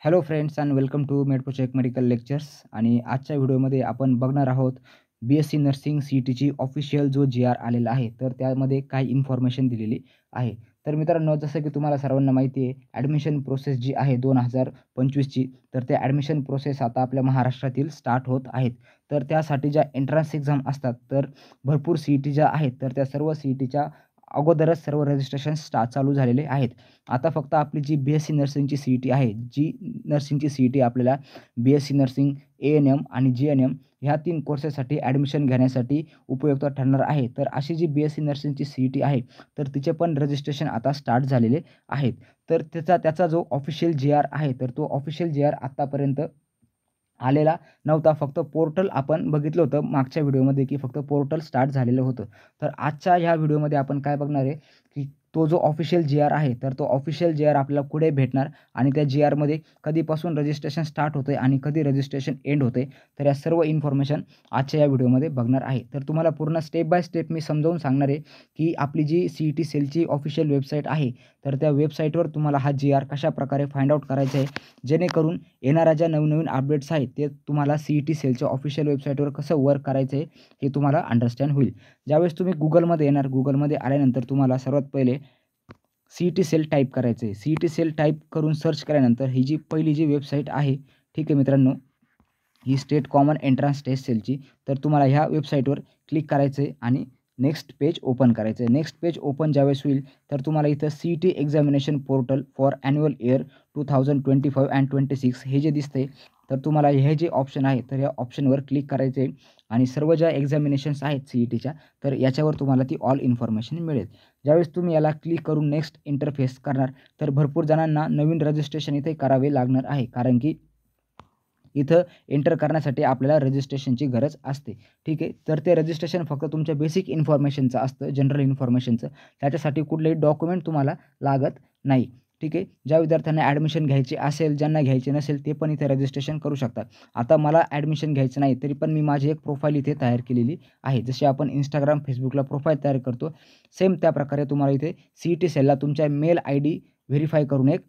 Hello friends and welcome to Medprocheck medical lectures. आणि आजच्या व्हिडिओमध्ये आपण बघणार आहोत BSc नर्सिंग CETची ऑफिशियल जो GR आलेला आहे, तर त्यामध्ये काय इन्फॉर्मेशन दिलेली आहे. तर मित्रांनो, जसं की तुम्हाला सर्वांना माहिती आहे, ॲडमिशन प्रोसेस जी आहे 2025ची, तर त्या ॲडमिशन प्रोसेस आता आपल्या महाराष्ट्रातील स्टार्ट होत आहेत. तर त्यासाठी ज्या एंट्रन्स एक्झाम असतात, तर भरपूर CET ज्या आहेत, तर त्या सर्व CETच्या अगोदरच सर्व रजिस्ट्रेशन चालू झालेले आहेत. आता फक्त आपली जी BSc नर्सिंगची CET आहे, जी नर्सिंगची CET आपल्याला BSc नर्सिंग, ANM आणि GNM ह्या 3 कोर्सेससाठी ॲडमिशन घेण्यासाठी उपयुक्त ठरणार आहे. तर अशी जी BSc नर्सिंगची CET आहे, तर तिचे पण रजिस्ट्रेशन आता स्टार्ट झालेले आहेत. तर त्याचा जो ऑफिशियल GR आहे, तर तो ऑफिशियल GR आत्तापर्यंत आलेला नव्हता. फक्त पोर्टल आपण बघितलं होतं मागच्या व्हिडिओमध्ये, की फक्त पोर्टल स्टार्ट झालेलं होतं. तर आजच्या ह्या व्हिडिओमध्ये आपण काय बघणार आहे, की तो जो ऑफिशियल GR आहे, तर तो ऑफिशियल GR आपल्याला कुठे भेटणार आणि त्या GRमध्ये कधीपासून रजिस्ट्रेशन स्टार्ट होतं आहे आणि कधी रजिस्ट्रेशन एंड होतं आहे. तर या सर्व इन्फॉर्मेशन आजच्या या व्हिडिओमध्ये बघणार आहे. तर तुम्हाला पूर्ण स्टेप बाय स्टेप मी समजावून सांगणार आहे, की आपली जी CET सेलची ऑफिशियल वेबसाईट आहे, तर त्या वेबसाईटवर तुम्हाला हा GR कशाप्रकारे फाइंड आउट करायचा आहे, जेणेकरून येणाऱ्या ज्या नवनवीन अपडेट्स आहेत, ते तुम्हाला CET सेलच्या ऑफिशियल वेबसाईटवर कसं वर्क करायचं आहे, हे तुम्हाला अंडरस्टँड होईल. ज्यावेळेस तुम्ही Googleमध्ये येणार, Googleमध्ये आल्यानंतर तुम्हाला सर्वात पहिले CET सेल टाईप करायचं आहे. CET सेल टाईप करून सर्च केल्यानंतर ही जी पहिली जी वेबसाईट आहे, ठीक आहे मित्रांनो, ही स्टेट कॉमन एंट्रन्स टेस्ट सेलची. तर तुम्हाला ह्या वेबसाईटवर क्लिक करायचं आहे आणि नेक्स्ट पेज ओपन करायचं आहे. नेक्स्ट पेज ओपन ज्यावेळेस होईल, तर तुम्हाला इथं CET examination portal for annual year 2025 and 26 हे जे दिसतंय, तर तुम्हाला हे जे ऑप्शन आहे, तर या ऑप्शनवर क्लिक करायचं आहे आणि सर्व ज्या एक्झामिनेशन्स आहेत CETच्या, तर याच्यावर तुम्हाला ती ऑल इन्फॉर्मेशन मिळेल. ज्यावेळेस तुम्ही याला क्लिक करून नेक्स्ट इंटरफेस करणार, तर भरपूर जणांना नवीन रजिस्ट्रेशन इथे करावे लागणार आहे. कारण की इथं एंटर करण्यासाठी आपल्याला रजिस्ट्रेशनची गरज असते. ठीक आहे. तर ते रजिस्ट्रेशन फक्त तुमच्या बेसिक इन्फॉर्मेशनचं असतं, जनरल इन्फॉर्मेशनचं. त्याच्यासाठी कुठलेही डॉक्युमेंट तुम्हाला लागत नाही. ठीक आहे. ज्या विद्यार्थ्यांना ॲडमिशन घ्यायची असेल, ज्यांना घ्यायची नसेल, ते पण इथे रजिस्ट्रेशन करू शकतात. आता मला ॲडमिशन घ्यायचं नाही, तरी पण मी माझी एक प्रोफाईल इथे तयार केलेली आहे. जशी आपण Instagram, Facebookला प्रोफाईल तयार करतो, सेम त्याप्रकारे तुम्हाला इथे CET सेलला तुमच्या मेल ID व्हेरिफाय करून एक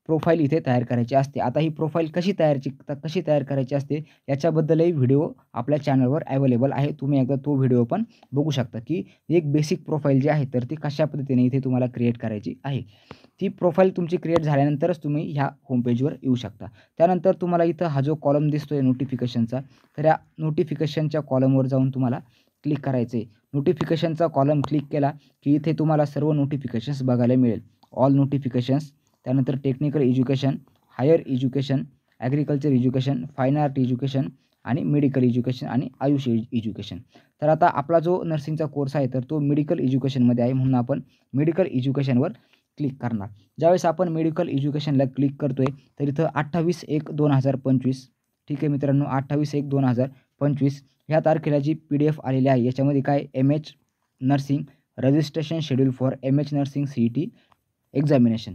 प्रोफाईल इथे तयार करायची असते. आता ही प्रोफाईल कशी तयार करायची असते, याच्याबद्दलही व्हिडिओ आपल्या चॅनलवर अवेलेबल आहे. तुम्ही एकदा तो व्हिडिओ पण बघू शकता, की एक बेसिक प्रोफाईल जी आहे, तर ती कशा पद्धतीने इथे तुम्हाला क्रिएट करायची आहे. ती प्रोफाईल तुमची क्रिएट झाल्यानंतरच तुम्ही ह्या होम पेजवर येऊ शकता. त्यानंतर तुम्हाला इथं हा जो कॉलम दिसतोय नोटिफिकेशनचा, तर या नोटिफिकेशनच्या कॉलमवर जाऊन तुम्हाला क्लिक करायचं आहे. नोटिफिकेशनचा कॉलम क्लिक केला, की इथे तुम्हाला सर्व नोटिफिकेशन्स बघायला मिळेल. ऑल नोटिफिकेशन्स, त्यानंतर technical education, higher education, agriculture education, fine art education आणि मेडिकल एज्युकेशन आणि आयुष एज्युकेशन. तर आता आपला जो नर्सिंगचा कोर्स आहे, तर तो मेडिकल एज्युकेशनमध्ये आहे, म्हणून आपण मेडिकल एज्युकेशनवर क्लिक करणार. ज्यावेळेस आपण मेडिकल एज्युकेशनला क्लिक करतोय, तर इथं 28/1/2025, ठीक आहे मित्रांनो, 28/1/2025 ह्या तारखेला जी PDF आलेली आहे, याच्यामध्ये काय MH nursing registration schedule for MH nursing CET examination.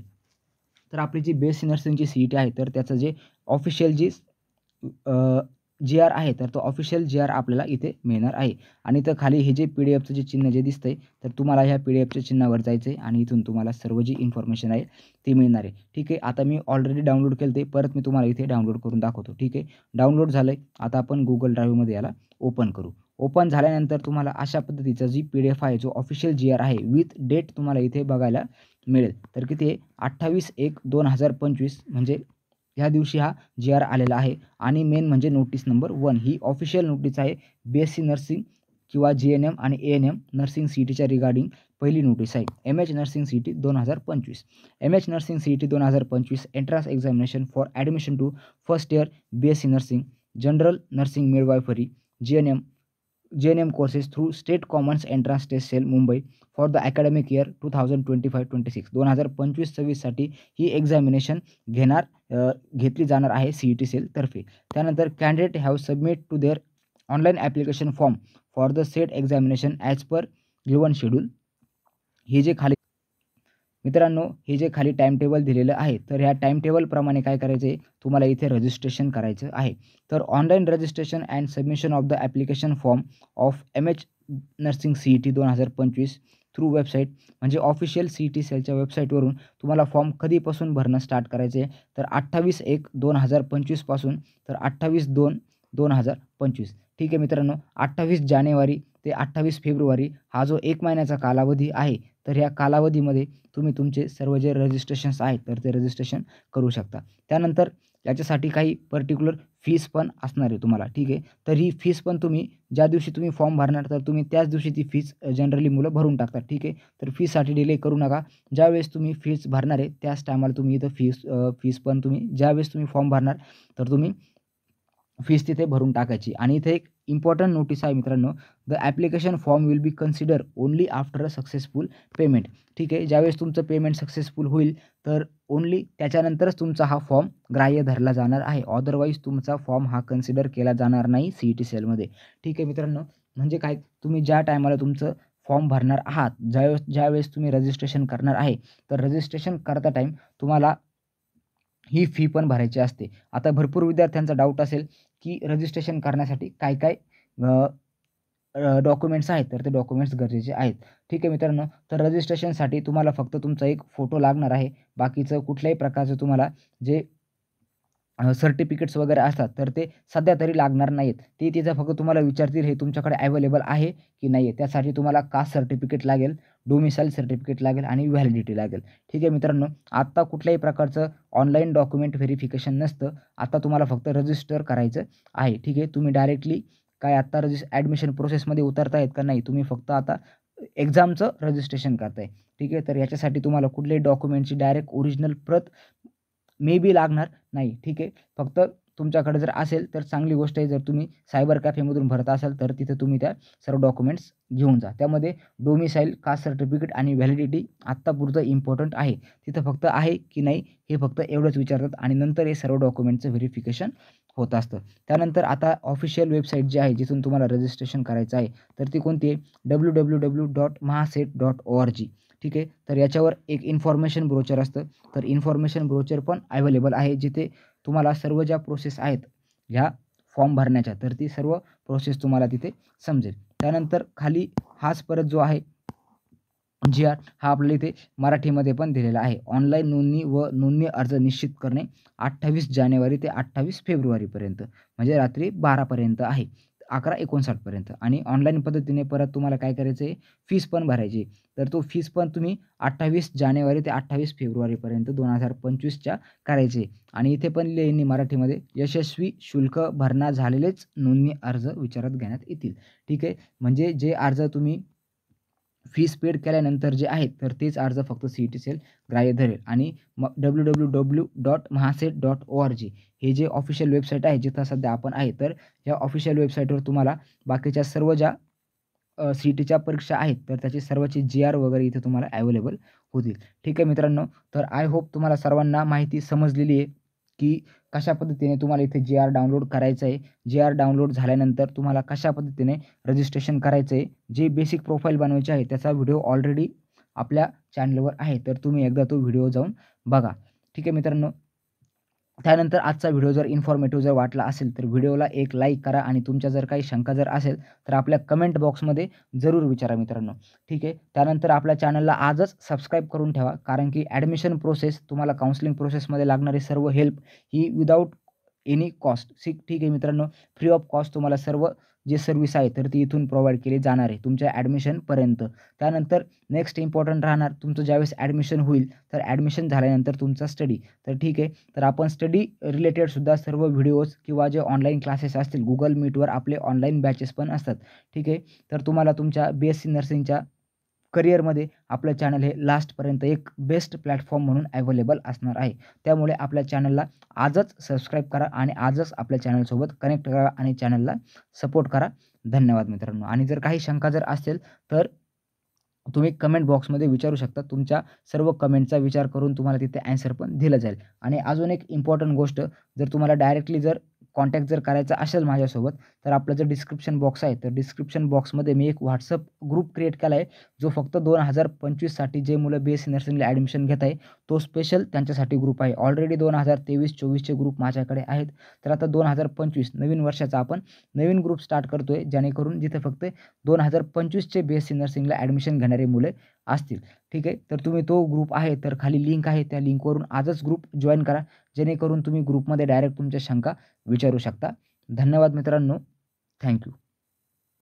तर आपली जी BSc नर्सिंगची CET आहे, तर त्याचं जे ऑफिशियल जी GR आहे, तर तो ऑफिशियल GR आपल्याला इथे मिळणार आहे. आणि इथं खाली हे जे PDFचं जे चिन्ह जे दिसतंय, तर तुम्हाला ह्या PDFच्या चिन्हावर जायचं आहे आणि इथून तुम्हाला सर्व जी इन्फॉर्मेशन आहे ती मिळणार आहे. ठीक आहे. आता मी ऑलरेडी डाउनलोड केलं ते, परत मी तुम्हाला इथे डाउनलोड करून दाखवतो. ठीक आहे. डाउनलोड झालं आहे. आता आपण Google ड्राईव्हमध्ये याला ओपन करू. ओपन झाल्यानंतर तुम्हाला अशा पद्धतीचा जी PDF आहे, जो ऑफिशियल GR आहे विथ डेट तुम्हाला इथे बघायला मिळेल. तर किती आहे, 28/1/2025 म्हणजे ह्या दिवशी हा GR आलेला आहे. आणि मेन म्हणजे नोटीस नंबर 1 ही ऑफिशियल नोटीस आहे. BSc नर्सिंग किंवा GNM आणि ANM नर्सिंग CETच्या रिगार्डिंग पहिली नोटीस आहे. MH nursing CET 2025. MH nursing CET 2025 entrance examination for admission to first year BSc nursing, general nursing midwifery, GNM courses through State Commons Entrance Test Cell Mumbai for the academic year 2025-26 2025-26 साठी ही examination घेतली जाणार आहे CET सेलतर्फे. त्यानंतर candidate have submit to their online application form for the CET examination as per given schedule. हे जे खाली मित्रांनो, हे जे खाली टाईम टेबल दिलेलं आहे, तर ह्या टाईम टेबलप्रमाणे काय करायचं आहे, तुम्हाला इथे रजिस्ट्रेशन करायचं आहे. तर online registration and submission of the application form of MH nursing CET 2025 through website म्हणजे ऑफिशियल CET सेलच्या वेबसाईटवरून तुम्हाला फॉर्म कधीपासून भरणं स्टार्ट करायचं आहे तर 28/1/2025 पासून तर 28/2/2025 ठीक आहे मित्रांनो. 28 जानेवारी ते 28 फेब्रुवारी हा जो 1 महिन्याचा कालावधी आहे तर ह्या कालावधीमध्ये तुम्ही तुमचे सर्व जे रजिस्ट्रेशन्स आहेत तर ते रजिस्ट्रेशन करू शकता. त्यानंतर याच्यासाठी काही पर्टिक्युलर फीस पण असणार आहे तुम्हाला ठीक आहे. तर ही फीस पण तुम्ही ज्या दिवशी तुम्ही फॉर्म भरणार तर तुम्ही त्याच दिवशी ती फीस जनरली मुलं भरून टाकतात ठीक आहे. तर फीसाठी डिले करू नका. ज्यावेळेस तुम्ही फीस भरणार आहे त्याच टायमाला तुम्ही इथं फीस पण तुम्ही ज्यावेळेस तुम्ही फॉर्म भरणार तर तुम्ही फीस तिथे भरून टाकायची. आणि इथे एक इम्पॉर्टंट नोटीस आहे मित्रांनो, the application form will be consider only after a successful payment ठीक आहे. ज्यावेळेस तुमचं पेमेंट सक्सेसफुल होईल तर ओन्ली त्याच्यानंतरच तुमचा हा फॉर्म ग्राह्य धरला जाणार आहे. अदरवाईज तुमचा फॉर्म हा कन्सिडर केला जाणार नाही CET सेलमध्ये ठीक आहे मित्रांनो. म्हणजे काय तुम्ही ज्या टायमाला तुमचं फॉर्म भरणार आहात ज्यावेळेस तुम्ही रजिस्ट्रेशन करणार आहे तर रजिस्ट्रेशन करता टाईम तुम्हाला ही फी पण भरायची असते. आता भरपूर विद्यार्थ्यांचा डाऊट असेल की रजिस्ट्रेशन करण्यासाठी काय डॉक्युमेंट्स आहेत तर ते डॉक्युमेंट्स गरजेचे आहेत. ठीक आहे मित्रांनो. तर रजिस्ट्रेशनसाठी तुम्हाला फक्त तुमचा एक फोटो लागणार आहे. बाकीचं कुठल्याही प्रकारचं तुम्हाला जे सर्टिफिकेट्स वगैरे असतात तर ते सध्या तरी लागणार नाहीत. ते तिथं फक्त तुम्हाला विचारतील हे तुमच्याकडे अवेलेबल आहे की नाही आहे. त्यासाठी तुम्हाला कास्ट सर्टिफिकेट लागेल, डोमिसाईल सर्टिफिकेट लागेल आणि व्हॅलिडिटी लागेल. ठीक आहे मित्रांनो. आत्ता कुठल्याही प्रकारचं ऑनलाईन डॉक्युमेंट व्हेरिफिकेशन नसतं. आता तुम्हाला फक्त रजिस्टर करायचं आहे. ठीक आहे. तुम्ही डायरेक्टली काय आत्ता ॲडमिशन प्रोसेसमध्ये उतरतायत का नाही. तुम्ही फक्त आता एक्झामचं रजिस्ट्रेशन करताय. ठीक आहे. तर याच्यासाठी तुम्हाला कुठल्याही डॉक्युमेंटची डायरेक्ट ओरिजिनल प्रत मे बी लागणार नाही. ठीक आहे. फक्त तुमच्याकडे जर असेल तर चांगली गोष्ट आहे. जर तुम्ही सायबर कॅफेमधून भरत असाल तर तिथे तुम्ही त्या सर्व डॉक्युमेंट्स घेऊन जा. त्यामध्ये डोमिसाईल, कास्ट सर्टिफिकेट आणि व्हॅलिडिटी आत्तापुरतं इम्पॉर्टंट आहे. तिथं फक्त आहे की नाही हे फक्त एवढंच विचारतात आणि नंतर हे सर्व डॉक्युमेंटचं व्हेरिफिकेशन होत असतं. त्यानंतर आता ऑफिशियल वेबसाईट जी आहे जिथून तुम्हाला रजिस्ट्रेशन करायचं आहे तर ती कोणती आहे www.mahaset.org ठीक आहे. तर याच्यावर एक इन्फॉर्मेशन ब्रोचर असतं. तर इन्फॉर्मेशन ब्रोचर पण अवेलेबल आहे जिथे तुम्हाला सर्व ज्या प्रोसेस आहेत ह्या फॉर्म भरण्याच्या तर ती सर्व प्रोसेस तुम्हाला तिथे समजेल. त्यानंतर खाली हाच परत जो आहे GR हा आपल्याला इथे मराठीमध्ये पण दिलेला आहे. ऑनलाईन नोंदणी व नोंदणी अर्ज निश्चित करणे 28 जानेवारी ते 28 फेब्रुवारीपर्यंत म्हणजे रात्री 12 पर्यंत आहे. 11:59 पर्यंत आणि ऑनलाईन पद्धतीने परत तुम्हाला काय करायचं आहे फीस पण भरायची. तर तो फीस पण तुम्ही 28 जानेवारी ते 28 फेब्रुवारीपर्यंत 2025च्या करायचे. आणि इथे पण लिहिणे मराठीमध्ये यशस्वी शुल्क भरणा झालेलेच नोंदणी अर्ज विचारात घेण्यात येतील. ठीक आहे. म्हणजे जे अर्ज तुम्ही फीस पेड केल्यानंतर जे आहेत तर तेच अर्ज फक्त CET सेल ग्राह्य धरेल. आणि www.mahaset.org हे जे ऑफिशियल वेबसाईट आहे जिथं सध्या आपण आहे तर या ऑफिशियल वेबसाईटवर तुम्हाला बाकीच्या सर्व ज्या CETच्या परीक्षा आहेत तर त्याची सर्वांची GR वगैरे इथे तुम्हाला अवेलेबल होतील. ठीक आहे मित्रांनो. तर आय होप तुम्हाला सर्वांना माहिती समजलेली आहे की कशा पद्धतीने तुम्हाला इथे GR डाउनलोड करायचं आहे. GR डाउनलोड झाल्यानंतर तुम्हाला कशा पद्धतीने रजिस्ट्रेशन करायचं आहे. जे बेसिक प्रोफाईल बनवायची आहे त्याचा व्हिडिओ ऑलरेडी आपल्या चॅनलवर आहे. तर तुम्ही एकदा तो व्हिडिओ जाऊन बघा. ठीक आहे मित्रांनो. त्यानंतर आजचा व्हिडिओ जर इन्फॉर्मेटिव्ह जर वाटला असेल तर व्हिडिओला एक लाईक करा आणि तुमच्या जर काही शंका जर असेल तर आपल्या कमेंट बॉक्समध्ये जरूर विचारा मित्रांनो. ठीक आहे. त्यानंतर आपल्या चॅनलला आजच सबस्क्राईब करून ठेवा कारण की ॲडमिशन प्रोसेस तुम्हाला काउन्सिलिंग प्रोसेसमध्ये लागणारी सर्व हेल्प ही विदाऊट एनी कॉस्ट ठीक आहे मित्रांनो. फ्री ऑफ कॉस्ट तुम्हाला सर्व जे सर्व्हिस आहे तर ती इथून प्रोव्हाइड केली जाणार आहे तुमच्या ॲडमिशनपर्यंत. त्यानंतर नेक्स्ट इम्पॉर्टंट राहणार तुमचं ज्यावेळेस ॲडमिशन होईल तर ॲडमिशन झाल्यानंतर तुमचा स्टडी. तर ठीक आहे. तर आपण स्टडी रिलेटेडसुद्धा सर्व व्हिडिओज किंवा जे ऑनलाईन क्लासेस असतील Google मीटवर आपले ऑनलाईन बॅचेस पण असतात. ठीक आहे. तर तुम्हाला तुमच्या BSc नर्सिंगच्या करिअरमध्ये आपलं चॅनल हे लास्टपर्यंत एक बेस्ट प्लॅटफॉर्म म्हणून अवेलेबल असणार आहे. त्यामुळे आपल्या चॅनलला आजच सबस्क्राईब करा आणि आजच आपल्या चॅनलसोबत कनेक्ट करा आणि चॅनलला सपोर्ट करा. धन्यवाद मित्रांनो. आणि जर काही शंका जर असतील तर तुम्ही कमेंट बॉक्समध्ये विचारू शकता. तुमच्या सर्व कमेंटचा विचार करून तुम्हाला तिथे ॲन्सर पण दिलं जाईल. आणि अजून एक इम्पॉर्टंट गोष्ट जर तुम्हाला डायरेक्टली जर कॉन्टॅक्ट जर करायचा असेल माझ्यासोबत तर आपलं जे डिस्क्रिप्शन बॉक्स आहे तर डिस्क्रिप्शन बॉक्समध्ये मी एक WhatsApp ग्रुप क्रिएट केला आहे, जो फक्त 2025साठी जे मुलं BSc नर्सिंगला ॲडमिशन घेत आहे तो स्पेशल त्यांच्यासाठी ग्रुप आहे. ऑलरेडी 2023-24चे ग्रुप माझ्याकडे आहेत. तर आता 2025 नवीन वर्षाचा आपण नवीन ग्रुप स्टार्ट करतोय, जेणेकरून जिथे फक्त 2025चे BSc नर्सिंगला ॲडमिशन घेणारे मुले असतील. ठीक आहे. तर तुम्ही तो ग्रुप आहे तर खाली लिंक आहे, त्या लिंकवरून आजच ग्रुप जॉइन करा, जेणेकरून तुम्ही ग्रुपमध्ये डायरेक्ट तुमच्या शंका विचारू शकता. धन्यवाद मित्रांनो. Thank you.